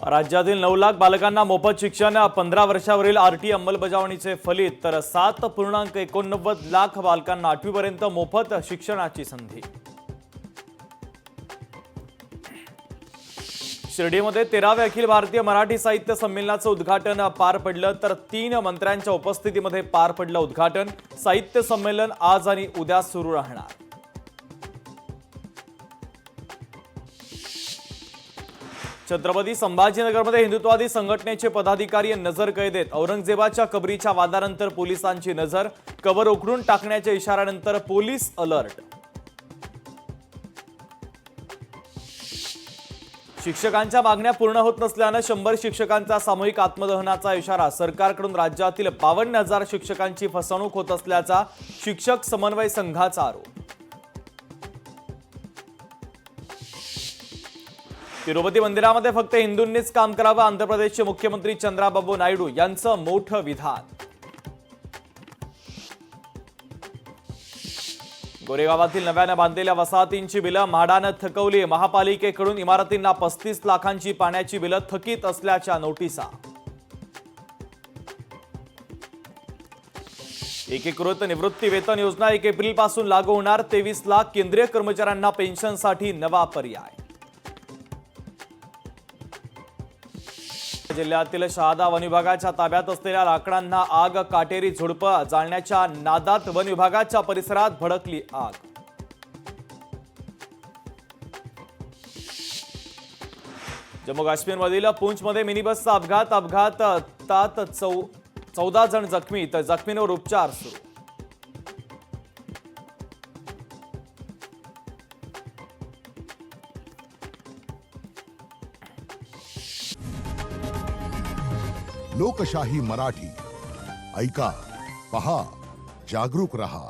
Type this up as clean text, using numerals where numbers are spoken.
राज्यातील 9 लाख बालकांना मोफत शिक्षण, 15 वर्षावरील आरटी अंमलबजावणीचे फलित, तर 7.89 लाख बालकांना 8वी पर्यंत मोफत शिक्षणाची संधी। शिर्डीमध्ये 13वे अखिल भारतीय मराठी साहित्य संमेलनाचं उद्घाटन पार पडलं, तर 3 मंत्र्यांच्या उपस्थितीमध्ये पार पडलं उद्घाटन। साहित्य संमेलन आज आणि उद्या सुरू राहणार। छत्रपती संभाजीनगरमध्ये हिंदुत्ववादी संघटनेचे पदाधिकारी नजरकैद आहेत। औरंगजेबाच्या कबरीच्या वादानंतर पोलिसांची नजर, कबर उखडून टाकण्याच्या इशाऱ्यानंतर पोलीस अलर्ट। शिक्षकांच्या मागण्या पूर्ण होत नसल्यानं 100 शिक्षकांचा सामूहिक आत्मदहनाचा इशारा। सरकारकडून राज्यातील 52,000 शिक्षकांची फसवणूक होत असल्याचा शिक्षक समन्वय संघाचा आरोप। तिरुपती मंदिरामध्ये फक्त हिंदूंनीच काम करावं, आंध्र प्रदेशचे मुख्यमंत्री चंद्राबाबू नायडू यांचं मोठं विधान। गोरेगावातील नव्याने बांधलेल्या वसाहतींची बिलं म्हाडानं थकवली। महापालिकेकडून इमारतींना 35 लाखांची पाण्याची बिलं थकीत असल्याच्या नोटिसा। एकीकृत निवृत्ती वेतन योजना 1 एप्रिलपासून लागू होणार। 23 लाख केंद्रीय कर्मचाऱ्यांना पेन्शनसाठी नवा पर्याय। जिल्ह्यातील शहादा वन विभागाच्या ताब्यात असलेल्या लाकडांना आग, काटेरी झुडपं जाळण्याच्या नादात वन विभागाच्या परिसरात भडकली आग। जम्मू काश्मीरमधील पूंछमध्ये मिनी बसचा अपघातात 14 जण जखमी, तर जखमींवर उपचार सुरू। लोकशाही मराठी ऐका, पहा, जागरूक रहा।